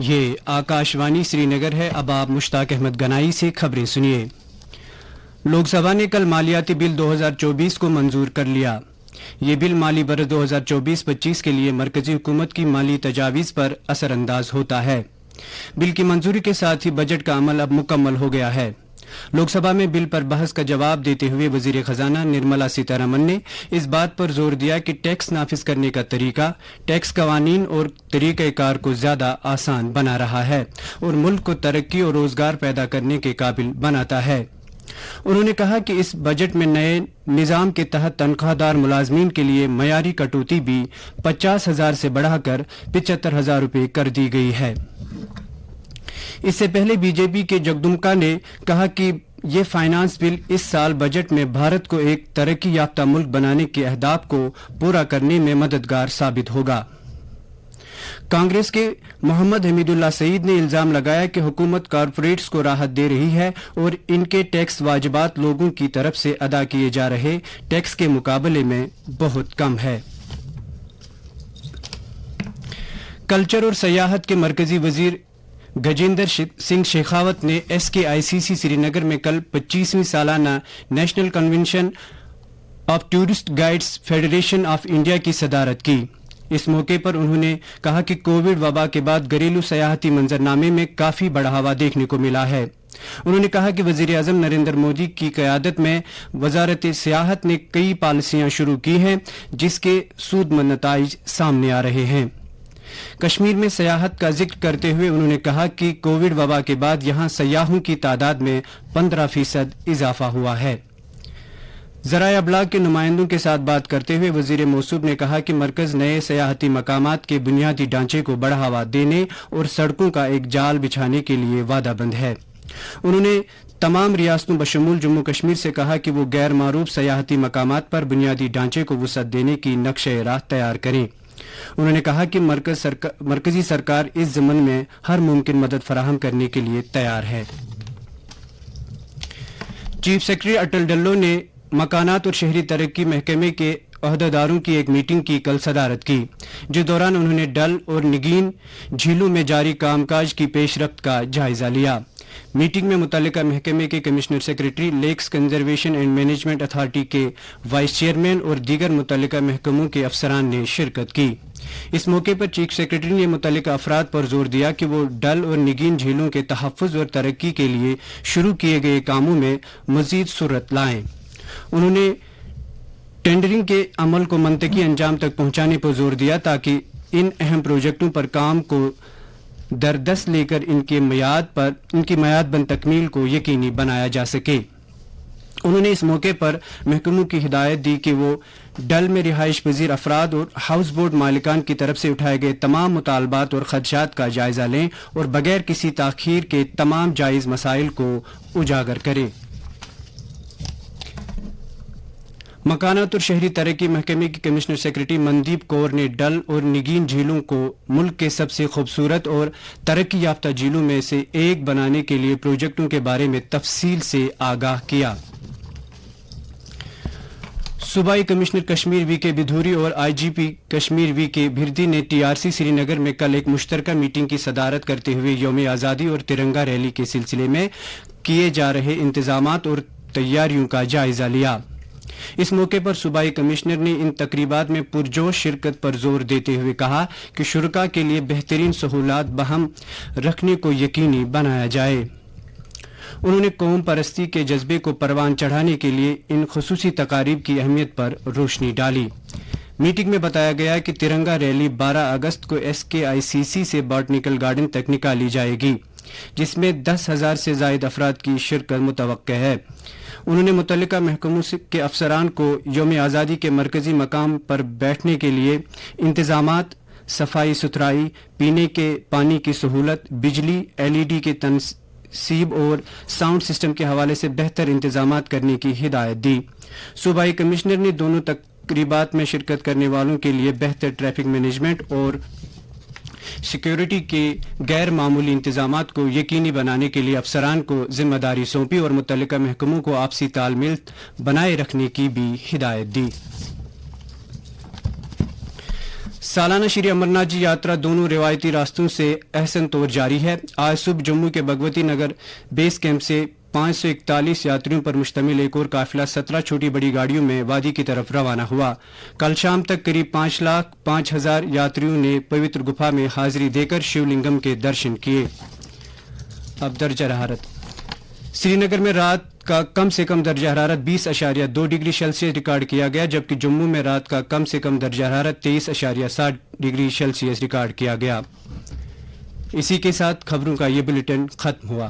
یہ آکاشوانی سری نگر ہے. اب آپ مشتاق احمد گنائی سے خبریں سنیے. لوک سبھا نے کل مالیاتی بل 2024 کو منظور کر لیا. یہ بل مالی برس 2024-25 کے لیے مرکزی حکومت کی مالی تجاویز پر اثر انداز ہوتا ہے. بل کی منظوری کے ساتھ ہی بجٹ کا عمل اب مکمل ہو گیا ہے. لوک سبھا میں بل پر بحث کا جواب دیتے ہوئے وزیر خزانہ نرملا سیتارمن نے اس بات پر زور دیا کہ ٹیکس نافذ کرنے کا طریقہ ٹیکس قوانین اور طریقہ کار کو زیادہ آسان بنا رہا ہے اور ملک کو ترقی اور روزگار پیدا کرنے کے قابل بناتا ہے. انہوں نے کہا کہ اس بجٹ میں نئے نظام کے تحت تنخواہ دار ملازمین کے لیے معیاری کٹوتی بھی 50,000 سے بڑھا کر 75,000 روپے کر دی گئی ہے. اس سے پہلے بی جے پی کے جگدمبا نے کہا کہ یہ فائنانس بل اس سال بجٹ میں بھارت کو ایک ترقی یافتہ ملک بنانے کے اہداف کو پورا کرنے میں مددگار ثابت ہوگا. کانگریس کے محمد حمید اللہ سعید نے الزام لگایا کہ حکومت کارپوریٹس کو راحت دے رہی ہے اور ان کے ٹیکس واجبات لوگوں کی طرف سے ادا کیے جا رہے ٹیکس کے مقابلے میں بہت کم ہے. کلچر اور سیاحت کے مرکزی وزیر گجیندر سنگھ شیخاوت نے ایس کے آئی سی سی سری نگر میں کل 25ویں سالانہ national convention of tourist guides federation of India کی صدارت کی. اس موقع پر انہوں نے کہا کہ کووڈ وبا کے بعد گھریلو سیاحتی منظرنامے میں کافی بڑھاوا دیکھنے کو ملا ہے. انہوں نے کہا کہ وزیر اعظم نریندر مودی کی قیادت میں وزارت سیاحت نے کئی پالیسیاں شروع کی ہیں جس کے سودمند نتائج سامنے آ رہے ہیں. کشمیر میں سیاحت کا ذکر کرتے ہوئے انہوں نے کہا کہ کووڈ وبا کے بعد یہاں سیاحوں کی تعداد میں 15% اضافہ ہوا ہے. ذرائع ابلاغ کے نمائندوں کے ساتھ بات کرتے ہوئے وزیر موصوف نے کہا کہ مرکز نئے سیاحتی مقامات کے بنیادی ڈھانچے کو بڑھاوا دینے اور سڑکوں کا ایک جال بچھانے کے لیے وعدہ بند ہے. انہوں نے تمام ریاستوں بشمول جموں کشمیر سے کہا کہ وہ غیر معروف سیاحتی مقامات پر بنیادی ڈھانچے کو وسعت دینے کی نقشہ راہ تیار کریں. انہوں نے کہا کہ مرکزی سرکار اس ضمن میں ہر ممکن مدد فراہم کرنے کے لیے تیار ہے. چیف سیکرٹری اٹل ڈلو نے مکانات اور شہری ترقی محکمے کے عہدیداروں کی ایک میٹنگ کی کل صدارت کی جس دوران انہوں نے ڈل اور نگین جھیلوں میں جاری کام کاج کی پیش رفت کا جائزہ لیا. میٹنگ میں متعلقہ محکمے کے commissioner secretary lakes conservation and management authority کے وائس چیئرمین اور دیگر متعلقہ محکموں کے افسران نے شرکت کی. اس موقع پر چیف سیکرٹری نے متعلقہ افراد پر زور دیا کہ وہ ڈل اور نگین جھیلوں کے تحفظ اور ترقی کے لیے شروع کیے گئے کاموں میں مزید سرعت لائیں. انہوں نے ٹینڈرنگ کے عمل کو منطقی انجام تک پہنچانے پر زور دیا تاکہ ان اہم پروجیکٹوں پر کام کو دردست لے کر ان کی میعاد بند تکمیل کو یقینی بنایا جا سکے. انہوں نے اس موقع پر محکموں کی ہدایت دی کہ وہ ڈل میں رہائش پذیر افراد اور ہاؤس بورڈ مالکان کی طرف سے اٹھائے گئے تمام مطالبات اور خدشات کا جائزہ لیں اور بغیر کسی تاخیر کے تمام جائز مسائل کو اجاگر کریں. مکانات اور شہری ترقی محکمے کی کمشنر سیکرٹری مندیپ کور نے ڈل اور نگین جھیلوں کو ملک کے سب سے خوبصورت اور ترقی یافتہ جھیلوں میں سے ایک بنانے کے لیے پروجیکٹوں کے بارے میں تفصیل سے آگاہ کیا. صوبائی کمشنر کشمیر وی کے بدھوری اور آئی جی پی کشمیر وی کے بھردی نے ٹی آر سی سری نگر میں کل ایک مشترکہ میٹنگ کی صدارت کرتے ہوئے یوم آزادی اور ترنگا ریلی کے سلسلے میں کیے جا رہے انتظامات اور تیاریوں کا جائزہ لیا. اس موقع پر صوبائی کمشنر نے ان تقریبات میں پرجوش شرکت پر زور دیتے ہوئے کہا کہ شرکاء کے لیے بہترین سہولات بہم رکھنے کو یقینی بنایا جائے. انہوں نے قوم پرستی کے جذبے کو پروان چڑھانے کے لیے ان خصوصی تقاریب کی اہمیت پر روشنی ڈالی. میٹنگ میں بتایا گیا کہ ترنگا ریلی 12 اگست کو ایس کے آئی سی سی سے باٹنیکل گارڈن تک نکالی جائے گی جس میں 10,000 سے زائد افراد کی شرکت متوقع ہے. انہوں نے متعلقہ محکموں کے افسران کو یوم آزادی کے مرکزی مقام پر بیٹھنے کے لیے انتظامات، صفائی ستھرائی، پینے کے پانی کی سہولت، بجلی، LED کے تنصیب اور ساؤنڈ سسٹم کے حوالے سے بہتر انتظامات کرنے کی ہدایت دی. صوبائی کمشنر نے دونوں تقریبات میں شرکت کرنے والوں کے لیے بہتر ٹریفک مینجمنٹ اور سیکیورٹی کے غیر معمولی انتظامات کو یقینی بنانے کے لیے افسران کو ذمہ داری سونپی اور متعلقہ محکموں کو آپسی تال میل بنائے رکھنے کی بھی ہدایت دی. سالانہ شری امرناتھ جی یاترا دونوں روایتی راستوں سے احسن طور جاری ہے. آج صبح جموں کے بھگوتی نگر بیس کیمپ سے 541 یاتریوں پر مشتمل ایک اور قافلہ 17 چھوٹی بڑی گاڑیوں میں وادی کی طرف روانہ ہوا. کل شام تک قریب 5,05,000 یاتریوں نے پوتر گپھا میں حاضری دے کر شیو لنگم کے درشن کیے. اب درجہ حرارت. سری نگر میں رات کا کم سے کم درجہ حرارت 20.2 ڈگری سیلسیس ریکارڈ کیا گیا، جبکہ جموں میں رات کا کم سے کم درجہ حرارت 23.7 ڈگری سیلسیس ریکارڈ کیا گیا. اسی کے ساتھ خبروں کا یہ بلیٹن ختم ہوا.